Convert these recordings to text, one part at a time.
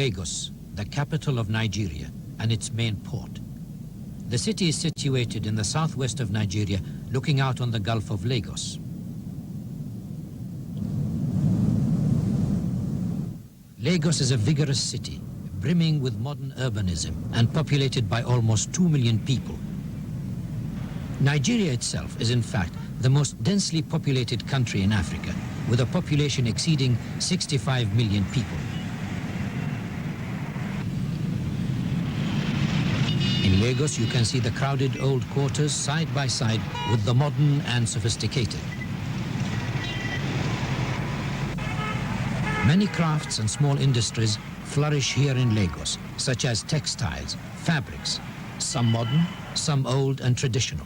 Lagos, the capital of Nigeria and its main port. The city is situated in the southwest of Nigeria, looking out on the Gulf of Lagos. Lagos is a vigorous city, brimming with modern urbanism and populated by almost 2 million people. Nigeria itself is in fact the most densely populated country in Africa, with a population exceeding 65 million people. In Lagos, you can see the crowded old quarters side by side with the modern and sophisticated. Many crafts and small industries flourish here in Lagos, such as textiles, fabrics, some modern, some old and traditional.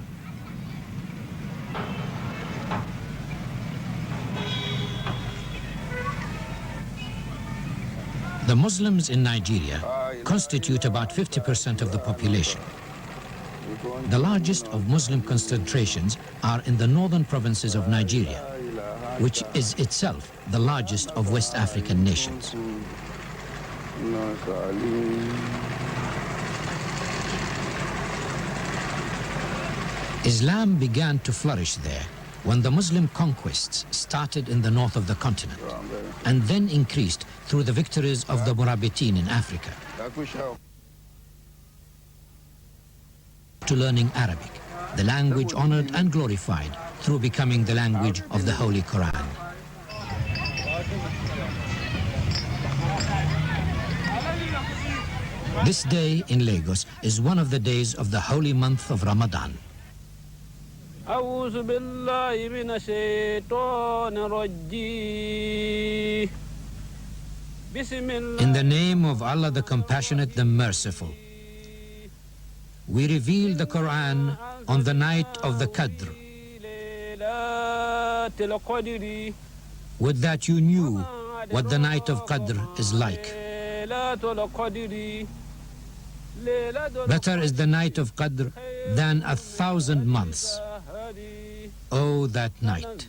The Muslims in Nigeria constitute about 50% of the population. The largest of Muslim concentrations are in the northern provinces of Nigeria, which is itself the largest of West African nations. Islam began to flourish there when the Muslim conquests started in the north of the continent and then increased through the victories of the Murabitin in Africa. To learning Arabic, the language honored and glorified through becoming the language of the Holy Quran. This day in Lagos is one of the days of the Holy Month of Ramadan. In the name of Allah the Compassionate, the Merciful, we revealed the Quran on the night of the Qadr. Would that you knew what the night of Qadr is like. Better is the night of Qadr than 1,000 months. Oh, that night.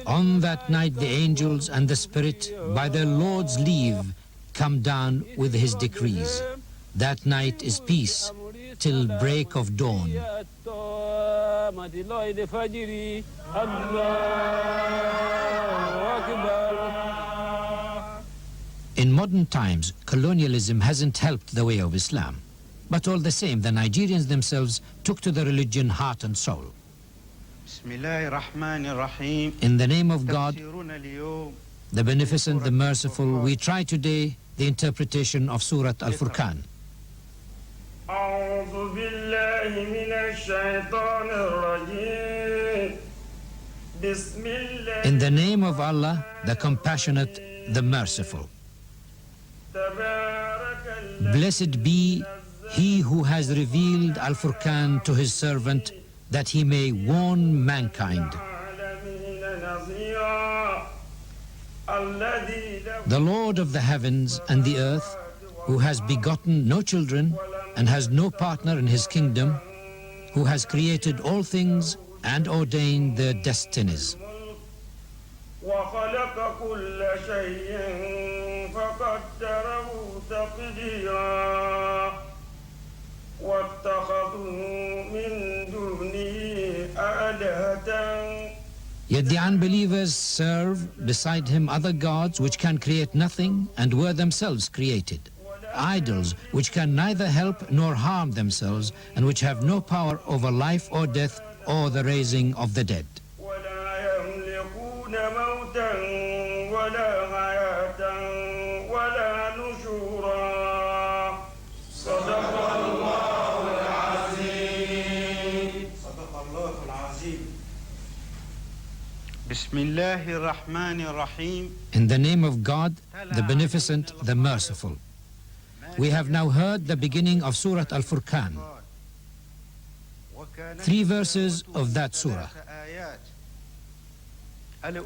On that night the angels and the Spirit, by their Lord's leave, come down with His decrees. That night is peace till break of dawn. In modern times, colonialism hasn't helped the way of Islam. But all the same, the Nigerians themselves took to the religion heart and soul. In the name of God, the Beneficent, the Merciful, we try today the interpretation of Surah Al-Furqan. In the name of Allah, the Compassionate, the Merciful. Blessed be He who has revealed Al-Furqan to His servant, that he may warn mankind. The Lord of the heavens and the earth, who has begotten no children and has no partner in His kingdom, who has created all things and ordained their destinies. Yet the unbelievers serve beside Him other gods which can create nothing and were themselves created, idols which can neither help nor harm themselves and which have no power over life or death or the raising of the dead. In the name of God, the Beneficent, the Merciful. We have now heard the beginning of Surah Al-Furqan. 3 verses of that surah.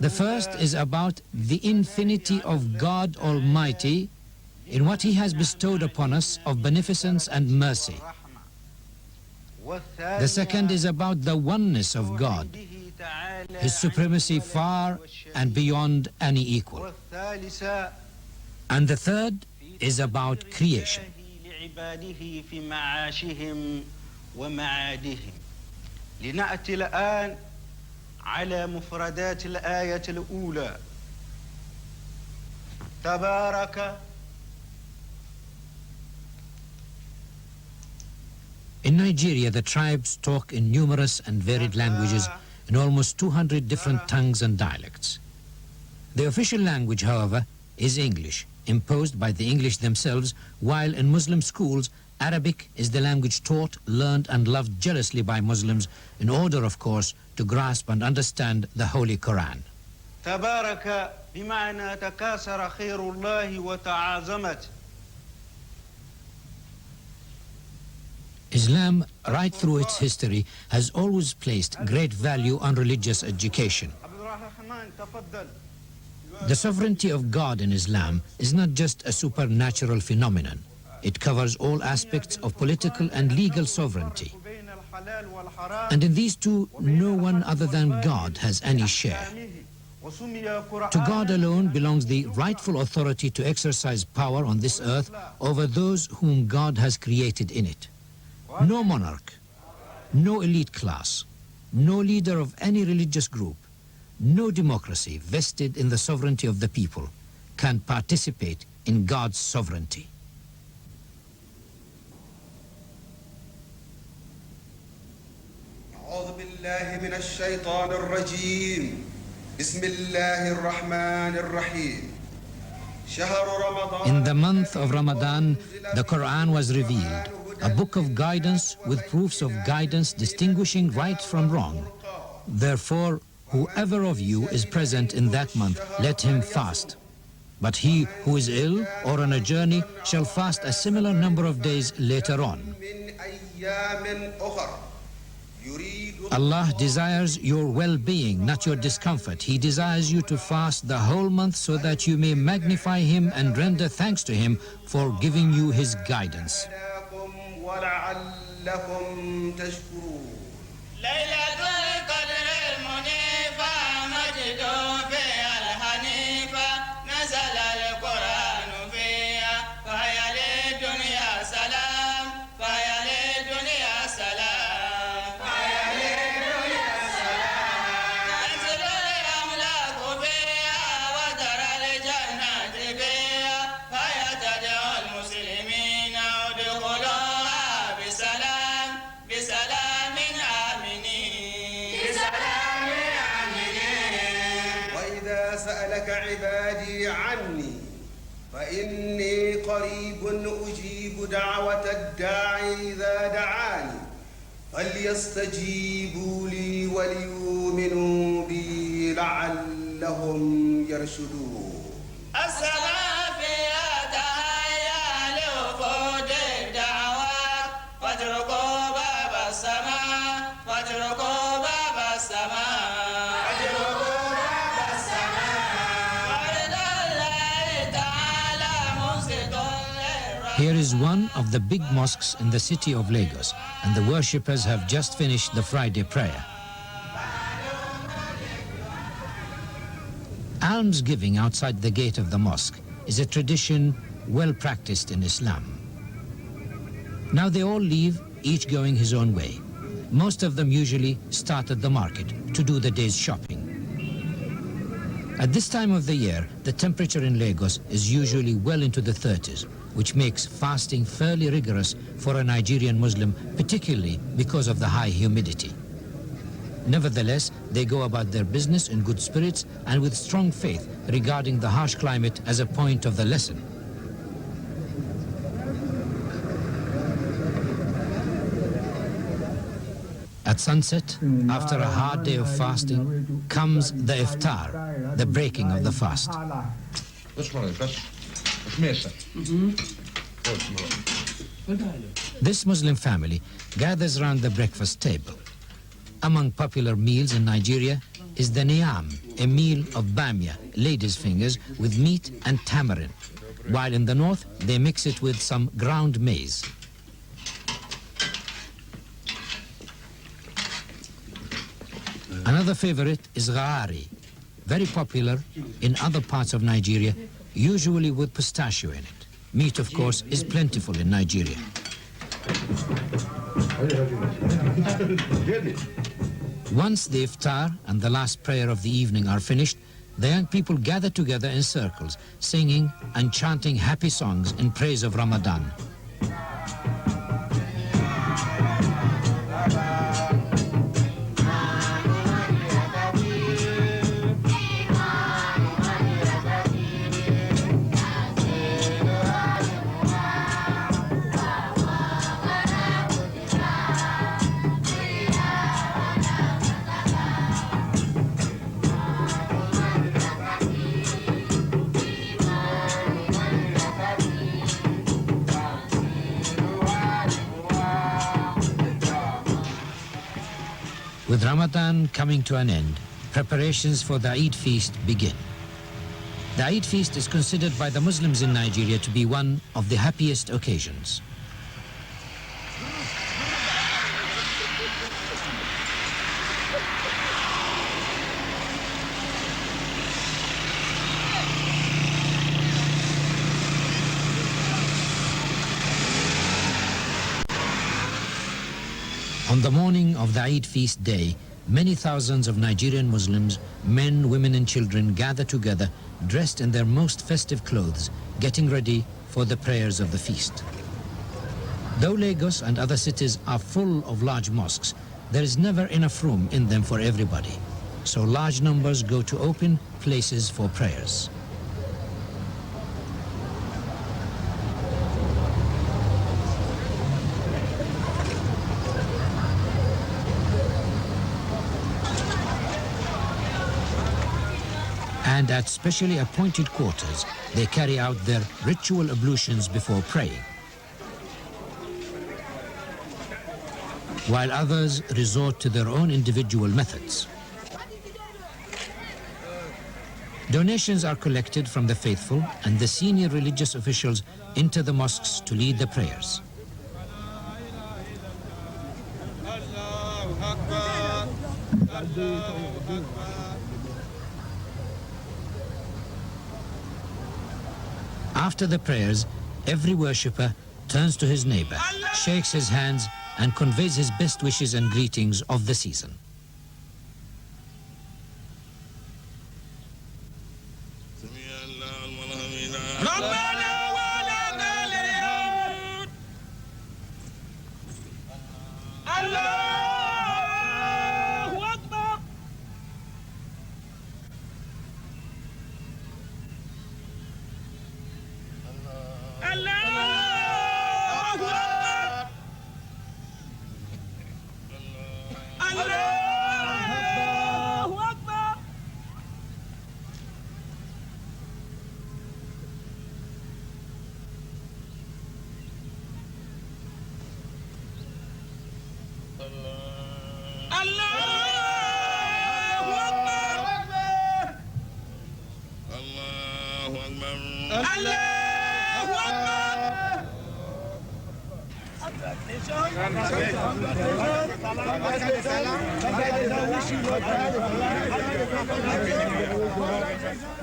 The first is about the infinity of God Almighty in what He has bestowed upon us of beneficence and mercy. The second is about the oneness of God, His supremacy far and beyond any equal. And the third is about creation. لنأتي الآن على مفردات الآية الأولى. تبارك. In Nigeria, the tribes talk in numerous and varied languages in almost 200 different tongues and dialects. The official language, however, is English, imposed by the English themselves, while in Muslim schools, Arabic is the language taught, learned and loved jealously by Muslims in order, of course, to grasp and understand the Holy Quran. تبارك بمعنى تكاثر خير الله وتعاظمت. Islam, right through its history, has always placed great value on religious education. The sovereignty of God in Islam is not just a supernatural phenomenon. It covers all aspects of political and legal sovereignty. And in these two, no one other than God has any share. To God alone belongs the rightful authority to exercise power on this earth over those whom God has created in it. No monarch, no elite class, no leader of any religious group, no democracy vested in the sovereignty of the people can participate in God's sovereignty. أعوذ بالله من الشيطان الرجيم. بسم الله الرحمن الرحيم. In the month of Ramadan, the Quran was revealed, a book of guidance with proofs of guidance distinguishing right from wrong. Therefore, whoever of you is present in that month, let him fast. But he who is ill or on a journey shall fast a similar number of days later on. Allah desires your well-being, not your discomfort. He desires you to fast the whole month so that you may magnify Him and render thanks to Him for giving you His guidance. عبادي عني فإني قريب أجيب دعوة الداعي إذا دعاني فليستجيبوا لي وليؤمنوا بي لعلهم يرشدون. السلام يا تهيا لوفود الدعوات فاتركوا باب السماء فاتركوا باب السماء. Here is one of the big mosques in the city of Lagos, and the worshippers have just finished the Friday prayer. Almsgiving outside the gate of the mosque is a tradition well practiced in Islam. Now they all leave, each going his own way. Most of them usually start at the market to do the day's shopping. At this time of the year, the temperature in Lagos is usually well into the 30s, which makes fasting fairly rigorous for a Nigerian Muslim, particularly because of the high humidity. Nevertheless, they go about their business in good spirits and with strong faith regarding the harsh climate as a point of the lesson. At sunset, after a hard day of fasting, comes the iftar, the breaking of the fast. This Muslim family gathers around the breakfast table. Among popular meals in Nigeria is the niam, a meal of bamia, ladies' fingers, with meat and tamarind, while in the north they mix it with some ground maize. Another favorite is ghaari, very popular in other parts of Nigeria, usually with pistachio in it. Meat, of course, is plentiful in Nigeria. Once the iftar and the last prayer of the evening are finished, the young people gather together in circles, singing and chanting happy songs in praise of Ramadan. With Ramadan coming to an end, preparations for the Eid feast begin. The Eid feast is considered by the Muslims in Nigeria to be one of the happiest occasions. On the morning of the Eid feast day, many thousands of Nigerian Muslims, men, women and children gather together, dressed in their most festive clothes, getting ready for the prayers of the feast. Though Lagos and other cities are full of large mosques, there is never enough room in them for everybody. So large numbers go to open places for prayers. And at specially appointed quarters, they carry out their ritual ablutions before praying. While others resort to their own individual methods. Donations are collected from the faithful, and the senior religious officials enter the mosques to lead the prayers. After the prayers, every worshipper turns to his neighbor, shakes his hands, and conveys his best wishes and greetings of the season.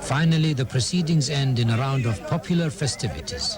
Finally, the proceedings end in a round of popular festivities.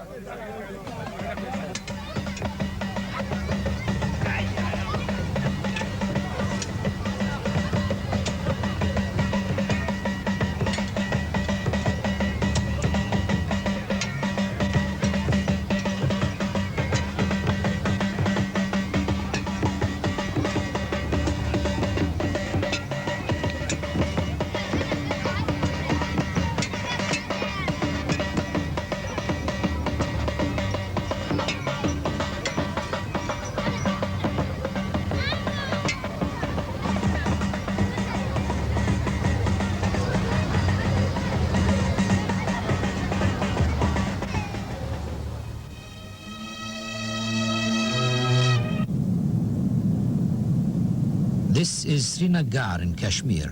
This is Srinagar in Kashmir,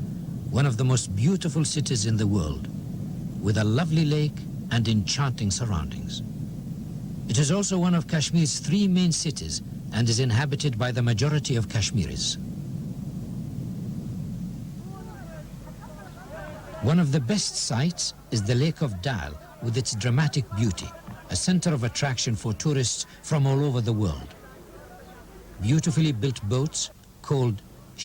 one of the most beautiful cities in the world, with a lovely lake and enchanting surroundings. It is also one of Kashmir's 3 main cities and is inhabited by the majority of Kashmiris. One of the best sights is the Lake of Dal with its dramatic beauty, a center of attraction for tourists from all over the world. Beautifully built boats, called